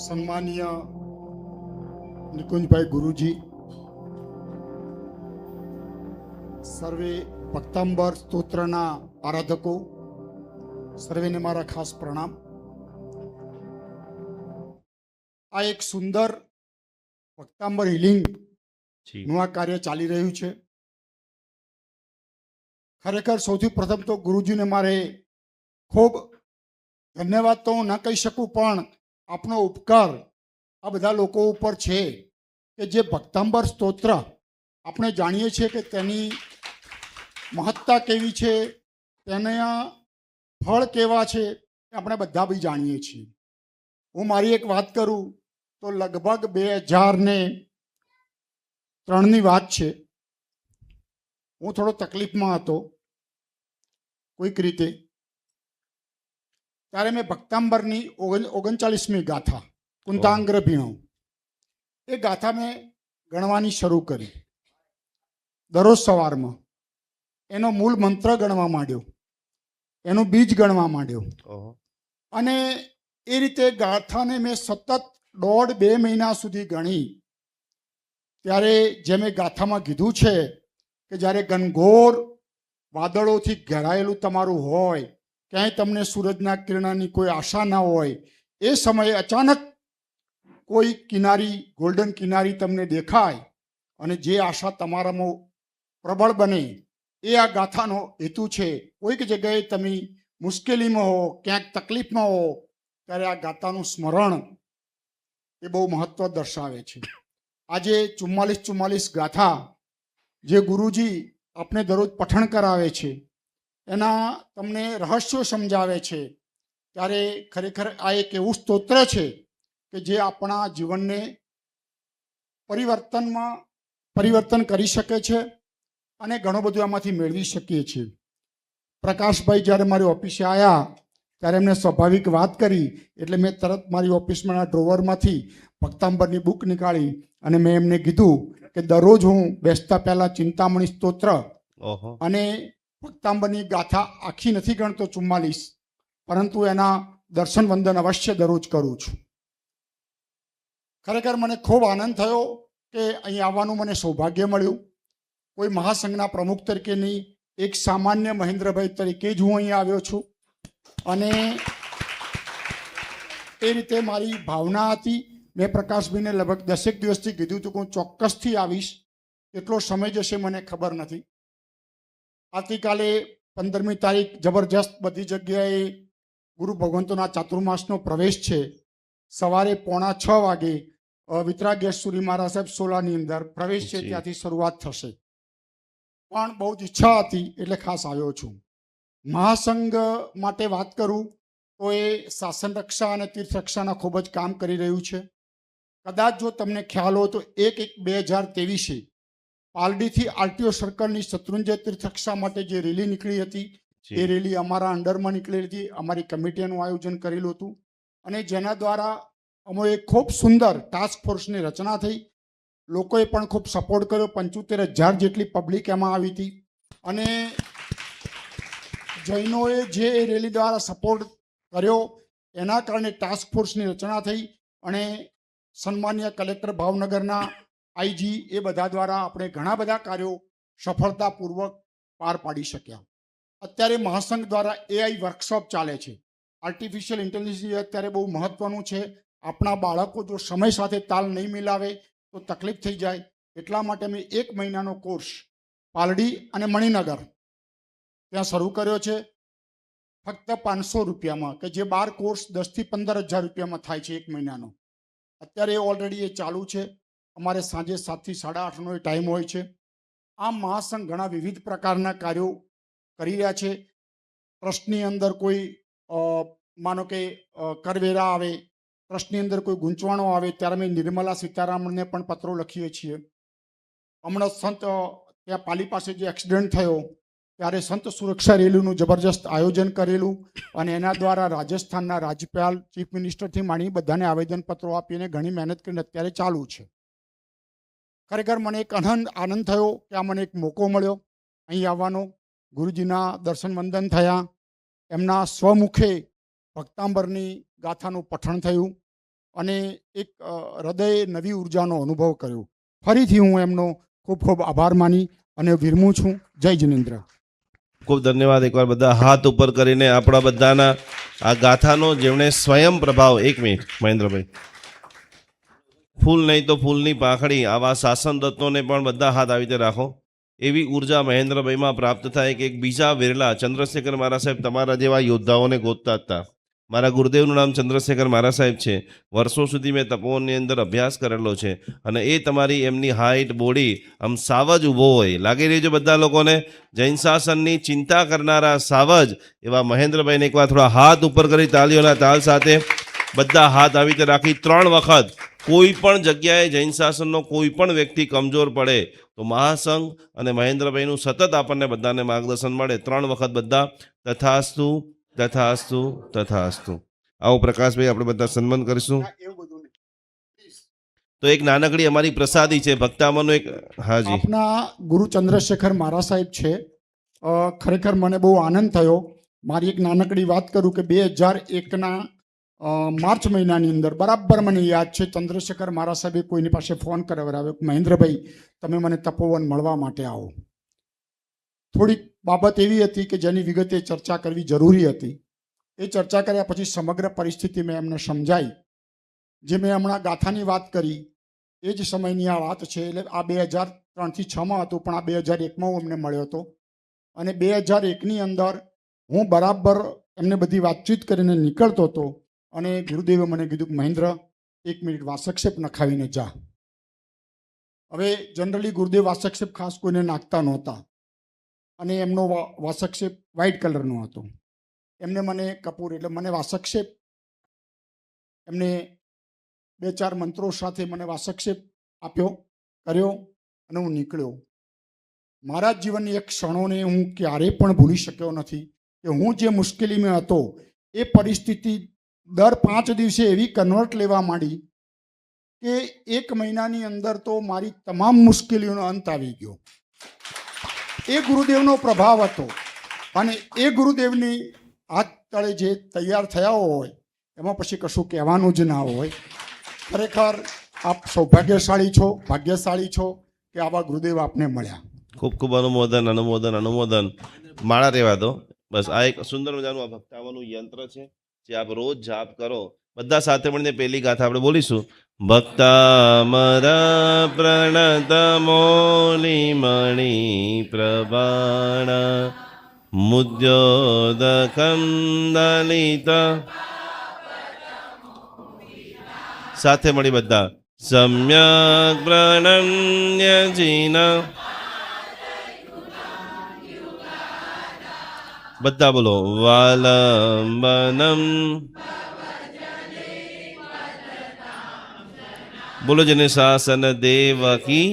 સન્માનીય નિકુંજભાઈ ગુરુજી, સર્વે ભક્તાંબર સ્તોત્રના આરાધકો, સર્વેને મારા ખાસ પ્રણામ. આ એક સુંદર ભક્તાંબર હિલિંગ નું આ કાર્ય ચાલી રહ્યું છે. ખરેખર સૌથી પ્રથમ તો ગુરુજીને મારે ખૂબ ધન્યવાદ તો હું ન કહી શકું, પણ આપનો ઉપકાર આ બધા લોકો ઉપર છે કે જે ભક્તાંબર સ્તોત્ર આપણે જાણીએ છીએ કે તેની મહત્તા કેવી છે, તેના ફળ કેવા છે, એ આપણે બધા બી જાણીએ છીએ. હું મારી એક વાત કરું તો લગભગ 2003ની વાત છે. હું થોડો તકલીફમાં હતો કોઈક રીતે. ત્યારે મેં ભક્તાંબરની 39મી ગાથા કુંતાંગ્ર ભીણો એ ગાથા મેં ગણવાની શરૂ કરી. દરરોજ સવારમાં એનો મૂળ મંત્ર ગણવા માંડ્યો, એનું બીજ ગણવા માંડ્યો, અને એ રીતે ગાથાને મેં સતત 1.5-2 મહિના સુધી ગણી. ત્યારે જે મેં ગાથામાં કીધું છે કે જ્યારે ઘનઘોર વાદળોથી ઘેરાયેલું તમારું હોય, ક્યાંય તમને સૂરજના કિરણની કોઈ આશા ના હોય, એ સમયે અચાનક કોઈ કિનારી, ગોલ્ડન કિનારી તમને દેખાય અને જે આશા તમારામાં પ્રબળ બને, એ આ ગાથાનો હેતુ છે. કોઈક જગ્યાએ તમે મુશ્કેલીમાં હો, ક્યાંક તકલીફમાં હો, ત્યારે આ ગાથાનું સ્મરણ એ બહુ મહત્વ દર્શાવે છે. આજે 44 ગાથા જે ગુરુજી આપણે દરરોજ પઠણ કરાવે છે, એના તમને રહસ્યો સમજાવે છે, ત્યારે ખરેખર આ એક એવું સ્તોત્ર છે કે જે આપણા જીવનને પરિવર્તન કરી શકે છે અને ઘણું બધું આમાંથી મેળવી શકીએ છીએ. પ્રકાશભાઈ જ્યારે મારી ઓફિસે આવ્યા ત્યારે એમને સ્વાભાવિક વાત કરી, એટલે મેં તરત મારી ઓફિસમાંના ડ્રોવરમાંથી ભક્તાંબરની બુક નીકાળી અને મેં એમને કીધું કે દરરોજ હું બેસતા પહેલા ચિંતામણી સ્તોત્ર અને ભક્તાંબરની ગાથા આખી નથી ગણતો 44, પરંતુ એના દર્શન વંદન અવશ્ય દરરોજ કરું છું. ખરેખર મને ખૂબ આનંદ થયો કે અહીં આવવાનું મને સૌભાગ્ય મળ્યું. કોઈ મહાસંઘના પ્રમુખ તરીકે નહીં, એક સામાન્ય મહેન્દ્રભાઈ તરીકે જ હું અહીં આવ્યો છું. અને એ રીતે મારી ભાવના હતી. મેં પ્રકાશભાઈને લગભગ 10 દિવસથી કીધું હતું કે હું ચોક્કસથી આવીશ. કેટલો સમય જશે મને ખબર નથી. આવતીકાલે 15મી તારીખ જબરજસ્ત બધી જગ્યાએ ગુરુ ભગવંતોના ચાતુર્માસનો પ્રવેશ છે. સવારે 5:45 વાગે વિતરાગેશ્વરી મહારાજ સાહેબ સોલાની અંદર પ્રવેશ છે, ત્યાંથી શરૂઆત થશે. પણ બહુ જ ઈચ્છા હતી એટલે ખાસ આવ્યો છું. મહાસંઘ માટે વાત કરું તો એ શાસન રક્ષા અને તીર્થ રક્ષાના ખૂબ જ કામ કરી રહ્યું છે. કદાચ જો તમને ખ્યાલ હોય તો 1/1/2023 પાલડીથી આરટીઓ સર્કલની શત્રુંજય તીર્થ રક્ષા માટે જે રેલી નીકળી હતી, એ રેલી અમારા અંડરમાં નીકળી હતી. અમારી કમિટીનું આયોજન કરેલું હતું અને જેના દ્વારા અમે ખૂબ સુંદર ટાસ્ક ફોર્સની રચના થઈ. લોકોએ પણ ખૂબ સપોર્ટ કર્યો. 75,000 જેટલી પબ્લિક એમાં આવી હતી. અને જૈનોએ જે રેલી દ્વારા સપોર્ટ કર્યો એના કારણે ટાસ્ક ફોર્સની રચના થઈ અને સન્માનીય કલેક્ટર ભાવનગરના આઈજી એ બધા દ્વારા આપણે ઘણા બધા કાર્યો સફળતાપૂર્વક પાર પાડી શક્યા. અત્યારે મહાસંઘ દ્વારા AI વર્કશોપ ચાલે છે. આર્ટિફિશિયલ ઇન્ટેલિજન્સ અત્યારે બહુ મહત્વનું છે. આપણા બાળકો જો સમય સાથે તાલ નહીં મિલાવે તો તકલીફ થઈ જાય. એટલા માટે મેં 1 મહિનાનો કોર્સ પાલડી અને મણિનગર ત્યાં શરૂ કર્યો છે, ફક્ત 500 રૂપિયામાં, કે જે 12 કોર્સ 10,000 થી 15,000 રૂપિયામાં થાય છે 1 મહિનાનો. અત્યારે ઓલરેડી એ ચાલુ છે. અમારે સાંજે 7 થી 8:30નો એ ટાઈમ હોય છે. આમ મહાસંઘ ઘણા વિવિધ પ્રકારના કાર્યો કરી રહ્યા છે. ટ્રસ્ટની અંદર કોઈ માનો કે કરવેરા આવે, ટ્રસ્ટની અંદર કોઈ ગૂંચવાણો આવે ત્યારે અમે નિર્મલા સીતારામનને પણ પત્રો લખીએ છીએ. હમણાં સંત ત્યાં પાલી પાસે જે એક્સિડન્ટ થયો ત્યારે સંત સુરક્ષા રેલીનું જબરજસ્ત આયોજન કરેલું અને એના દ્વારા રાજસ્થાનના રાજ્યપાલ, ચીફ મિનિસ્ટરથી માંડી બધાને આવેદનપત્રો આપીને ઘણી મહેનત કરીને અત્યારે ચાલુ છે. ખરેખર મને એક આનંદ થયો કે આ મને એક મોકો મળ્યો અહીં આવવાનો. ગુરુજીના દર્શન વંદન થયા, એમના સ્વમુખે ભક્તાંબરની ગાથાનું પઠણ થયું અને એક હૃદય નવી ઉર્જાનો અનુભવ કર્યો. ફરીથી હું એમનો ખૂબ ખૂબ આભાર માની અને વિરમું છું. જય જિનેન્દ્ર. ખૂબ ધન્યવાદ. એકવાર બધા હાથ ઉપર કરીને આપણા બધાના આ ગાથાનો જેમણે સ્વયં પ્રભાવ. એક મિનિટ મહેન્દ્રભાઈ, ફૂલ નહીં તો ફૂલની પાંખડી, આવા શાસન રત્નોને પણ બધા હાથ આવી રીતે રાખો. એવી ઉર્જા મહેન્દ્રભાઈમાં પ્રાપ્ત થાય કે એક બીજા વિરલા ચંદ્રશેખર મહારાજ સાહેબ તમારા જેવા યોદ્ધાઓને ગોતતા હતા. મારા ગુરુદેવનું નામ ચંદ્રશેખર મહારાજ સાહેબ છે. વર્ષો સુધી મેં તપોવનની અંદર અભ્યાસ કરેલો છે અને એ તમારી એમની હાઈટ બોડી આમ સાવજ ઊભો હોય લાગી રહ્યું છે બધા લોકોને. જૈન શાસનની ચિંતા કરનારા સાવજ એવા મહેન્દ્રભાઈને એકવાર થોડા હાથ ઉપર કરી તાલીઓના તાલ સાથે બધા હાથ આવી રીતે રાખી 3 વખત કોઈ પણ જગ્યાએ જૈન શાસનનો કોઈ પણ વ્યક્તિ કમજોર પડે તો મહાસંઘ અને મહેન્દ્રભાઈનું સતત આપણને બધાને માર્ગદર્શન મળે. 3 વખત બધા તથાસ્તુ તથાસ્તુ તથાસ્તુ. આવો પ્રકાશભાઈ, આપણે બધા સન્માન કરીશું. તો એક નાનકડી અમારી પ્રસાદી છે ભક્તામાંનો એક. હાજી, આપના ગુરુ ચંદ્રશેખર મહારાજ સાહેબ છે. ખરેખર મને બહુ આનંદ થયો. મારી એક નાનકડી વાત કરું કે 2001ના માર્ચ મહિનાની અંદર બરાબર મને યાદ છે, ચંદ્રશેખર મહારાજ સાહેબે કોઈની પાસે ફોન કરાવ્યો, મહેન્દ્રભાઈ તમે મને તપોવન મળવા માટે આવો. થોડીક બાબત એવી હતી કે જેની વિગતે ચર્ચા કરવી જરૂરી હતી. એ ચર્ચા કર્યા પછી સમગ્ર પરિસ્થિતિ મેં એમને સમજાઈ. જે મેં હમણાં ગાથાની વાત કરી એ જ સમયની આ વાત છે. એટલે આ 2003થી 6માં હતું, પણ આ 2001માં હું એમને મળ્યો હતો. અને 2001ની અંદર હું બરાબર એમને બધી વાતચીત કરીને નીકળતો હતો અને ગુરુદેવે મને કીધું કે મહેન્દ્ર 1 મિનિટ વાસક્ષેપ નખાવીને જા. હવે જનરલી ગુરુદેવ વાસક્ષેપ ખાસ કોઈને નાખતા નહોતા અને એમનો વાસક્ષેપ વ્હાઇટ કલરનો હતો. એમને મને કપૂર એટલે મને વાસક્ષેપ એમને 2-4 મંત્રો સાથે મને વાસક્ષેપ આપ્યો, કર્યો અને હું નીકળ્યો. મારા જીવનની એક ક્ષણોને હું ક્યારેય પણ ભૂલી શક્યો નથી કે હું જે મુશ્કેલીમાં હતો એ પરિસ્થિતિ દર 5 દિવસે એવી કન્વર્ટ લેવા માંડી કે 1 મહિનાની અંદર તો મારી તમામ મુશ્કેલીઓનો અંત આવી ગયો. એ ગુરુદેવનો પ્રભાવ હતો અને એ ગુરુદેવની હાથ તળે જે તૈયાર થયા હોય એમાં પછી કશું કહેવાનું જ ના હોય. ખરેખર આપ સૌભાગ્યશાળી છો, ભાગ્યશાળી છો કે આવા ગુરુદેવ આપને મળ્યા. ખૂબ ખૂબ અનુમોદન અનુમોદન અનુમોદન. માળા રહેવા દો બસ. આ એક સુંદર મજાનું આ ભક્તાવાનું યંત્ર છે જે આપ રોજ જાપ કરો. બધા સાથે મળીને પહેલી ગાથા આપણે બોલીશું. ભક્તામરા પ્રણત મૌલિમણિ પ્રબાણ મુદ્યોદકં દલિત. સાથે મળી બધા સમ્યક પ્રણમ્ય જીન. બધા બોલો વાલંબનમ. બોલો જેને શાસન દેવકી.